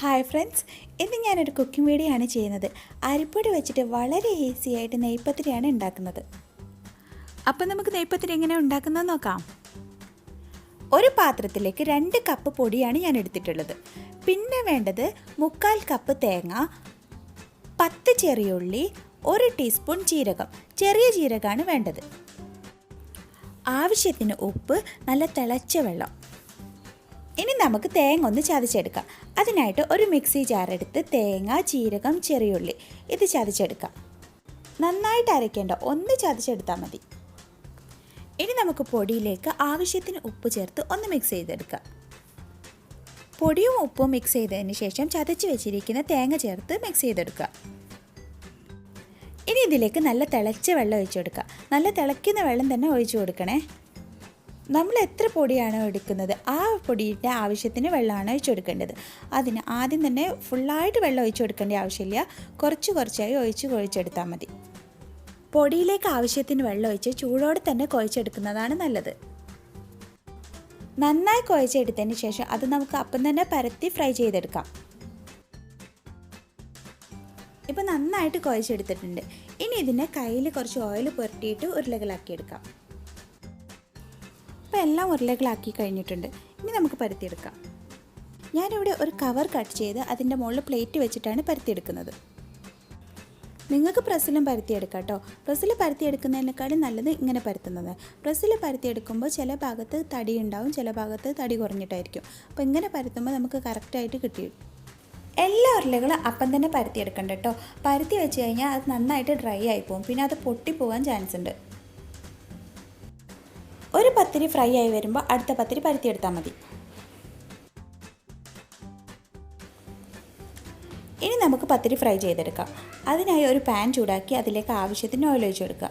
Hi friends, ഇന്ന് ഞാനൊരു cooking video ആണ് ചെയ്യുന്നത്. അരിപ്പൊടി വെച്ചിട്ട് വളരെ ഈസി ആയിട്ട് നെയ്പത്തിരിയാണ് ഉണ്ടാക്കുന്നത്. അപ്പം നമുക്ക് നെയ്പത്തിരി എങ്ങനെ ഉണ്ടാക്കുന്നത് നോക്കാം. ഒരു പാത്രത്തിലേക്ക് 2 കപ്പ് പൊടിയാണ് ഞാൻ എടുത്തിട്ടുള്ളത്. പിന്നെ വേണ്ടത് 3/4 കപ്പ് തേങ്ങ, 10 ചെറിയുള്ളി, 1 ടീസ്പൂൺ ജീരകം. ചെറിയ ജീരകമാണ് വേണ്ടത്. ആവശ്യത്തിന് ഉപ്പ്, നല്ല തിളച്ച വെള്ളം. ഇനി നമുക്ക് തേങ്ങ ഒന്ന് ചതച്ചെടുക്കാം. അതിനായിട്ട് ഒരു മിക്സി ജാർ എടുത്ത് തേങ്ങ, ജീരകം, ചെറിയുള്ളി ഇത് ചതച്ചെടുക്കാം. നന്നായിട്ട് അരയ്ക്കേണ്ട, ഒന്ന് ചതച്ചെടുത്താൽ മതി. ഇനി നമുക്ക് പൊടിയിലേക്ക് ആവശ്യത്തിന് ഉപ്പ് ചേർത്ത് ഒന്ന് മിക്സ് ചെയ്തെടുക്കാം. പൊടിയും ഉപ്പും മിക്സ് ചെയ്തതിന് ശേഷം ചതച്ച് വെച്ചിരിക്കുന്ന തേങ്ങ ചേർത്ത് മിക്സ് ചെയ്തെടുക്കുക. ഇനി ഇതിലേക്ക് നല്ല തിളച്ച വെള്ളം ഒഴിച്ചു കൊടുക്കുക. നല്ല തിളയ്ക്കുന്ന വെള്ളം തന്നെ ഒഴിച്ചു കൊടുക്കണേ. നമ്മൾ എത്ര പൊടിയാണോ എടുക്കുന്നത് ആ പൊടിയുടെ ആവശ്യത്തിന് വെള്ളമാണ് ഒഴിച്ചു കൊടുക്കേണ്ടത്. അതിന് ആദ്യം തന്നെ ഫുള്ളായിട്ട് വെള്ളം ഒഴിച്ചു കൊടുക്കേണ്ട ആവശ്യമില്ല. കുറച്ചായി കുഴച്ചെടുത്താൽ മതി. പൊടിയിലേക്ക് ആവശ്യത്തിന് വെള്ളം ഒഴിച്ച് ചൂടോടെ തന്നെ കുഴച്ചെടുക്കുന്നതാണ് നല്ലത്. നന്നായി കുഴച്ചെടുത്തതിന് ശേഷം അത് നമുക്ക് അപ്പം തന്നെ പരത്തി ഫ്രൈ ചെയ്തെടുക്കാം. ഇപ്പം നന്നായിട്ട് കുഴച്ചെടുത്തിട്ടുണ്ട്. ഇനി ഇതിനെ കയ്യിൽ കുറച്ച് ഓയിൽ പുരട്ടിയിട്ട് ഉരുളകളാക്കിയെടുക്കാം. അപ്പോൾ എല്ലാം ഉരുളകളാക്കി കഴിഞ്ഞിട്ടുണ്ട്. ഇനി നമുക്ക് പരത്തിയെടുക്കാം. ഞാനിവിടെ ഒരു കവർ കട്ട് ചെയ്ത് അതിൻ്റെ മുകളിൽ പ്ലേറ്റ് വെച്ചിട്ടാണ് പരത്തിയെടുക്കുന്നത്. നിങ്ങൾക്ക് പ്രസ്സിലും പരത്തിയെടുക്കാം കേട്ടോ. പ്രസ്സിൽ പരത്തിയെടുക്കുന്നതിനേക്കാളും നല്ലത് ഇങ്ങനെ പരത്തുന്നത്. പ്രസ്സിൽ പരത്തിയെടുക്കുമ്പോൾ ചില ഭാഗത്ത് തടി ഉണ്ടാവും, ചില ഭാഗത്ത് തടി കുറഞ്ഞിട്ടായിരിക്കും. അപ്പോൾ ഇങ്ങനെ പരത്തുമ്പോൾ നമുക്ക് കറക്റ്റായിട്ട് കിട്ടിയും. എല്ലാ ഉരുളകളും അപ്പം തന്നെ പരത്തിയെടുക്കണ്ട കേട്ടോ. പരത്തി വെച്ച് കഴിഞ്ഞാൽ അത് നന്നായിട്ട് ഡ്രൈ ആയിപ്പോവും, പിന്നെ അത് പൊട്ടിപ്പോവാൻ ചാൻസ് ഉണ്ട്. ഒരു പത്തിരി ഫ്രൈ ആയി വരുമ്പോൾ അടുത്ത പത്തിരി പരത്തിയെടുത്താൽ മതി. ഇനി നമുക്ക് പത്തിരി ഫ്രൈ ചെയ്തെടുക്കാം. അതിനായി ഒരു പാൻ ചൂടാക്കി അതിലേക്ക് ആവശ്യത്തിന് ഓയിൽ ഒഴിച്ചു കൊടുക്കുക.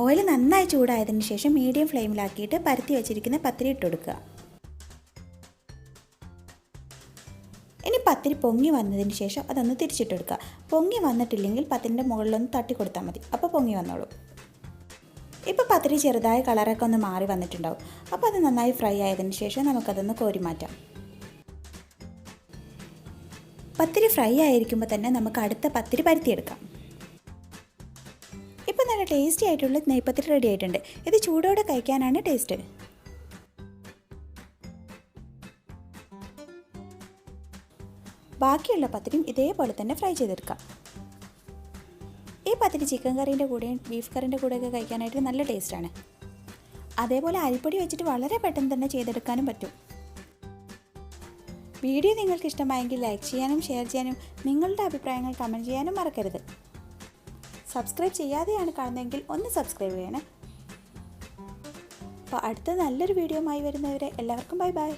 ഓയിൽ നന്നായി ചൂടായതിന് ശേഷം മീഡിയം ഫ്ലെയിമിലാക്കിയിട്ട് പരത്തി വെച്ചിരിക്കുന്ന പത്തിരി ഇട്ട് കൊടുക്കുക. ഇനി പത്തിരി പൊങ്ങി വന്നതിന് ശേഷം അതൊന്ന് തിരിച്ചിട്ടെടുക്കുക. പൊങ്ങി വന്നിട്ടില്ലെങ്കിൽ പത്തിരിൻ്റെ മുകളിലൊന്ന് തട്ടി കൊടുത്താൽ മതി. അപ്പോൾ പൊങ്ങി വന്നോളൂ. ഇപ്പോൾ പത്തിരി ചെറുതായ കളറൊക്കെ ഒന്ന് മാറി വന്നിട്ടുണ്ടാവും. അപ്പോൾ അത് നന്നായി ഫ്രൈ ആയതിന് ശേഷം നമുക്കതൊന്ന് കോരി മാറ്റാം. പത്തിരി ഫ്രൈ ആയിരിക്കുമ്പോൾ തന്നെ നമുക്ക് അടുത്ത പത്തിരി പരത്തിയെടുക്കാം. ഇപ്പോൾ നല്ല ടേസ്റ്റി ആയിട്ടുള്ള നെയ്പത്തിരി റെഡി ആയിട്ടുണ്ട്. ഇത് ചൂടോടെ കഴിക്കാനാണ് ടേസ്റ്റ്. ബാക്കിയുള്ള പത്തിരിയും ഇതേപോലെ തന്നെ ഫ്രൈ ചെയ്തെടുക്കാം. ഈ പത്തിരി ചിക്കൻ കറീൻ്റെ കൂടെയും ബീഫ് കറീൻ്റെ കൂടെയൊക്കെ കഴിക്കാനായിട്ട് നല്ല ടേസ്റ്റാണ്. അതേപോലെ അരിപ്പൊടി വെച്ചിട്ട് വളരെ പെട്ടെന്ന് തന്നെ ചെയ്തെടുക്കാനും പറ്റും. വീഡിയോ നിങ്ങൾക്ക് ഇഷ്ടമായെങ്കിൽ ലൈക്ക് ചെയ്യാനും ഷെയർ ചെയ്യാനും നിങ്ങളുടെ അഭിപ്രായങ്ങൾ കമൻറ്റ് ചെയ്യാനും മറക്കരുത്. സബ്സ്ക്രൈബ് ചെയ്യാതെയാണ് കാണുന്നതെങ്കിൽ ഒന്ന് സബ്സ്ക്രൈബ് ചെയ്യണേ. അപ്പോൾ അടുത്ത നല്ലൊരു വീഡിയോയുമായി വരുന്നവരെ എല്ലാവർക്കും ബൈ ബൈ.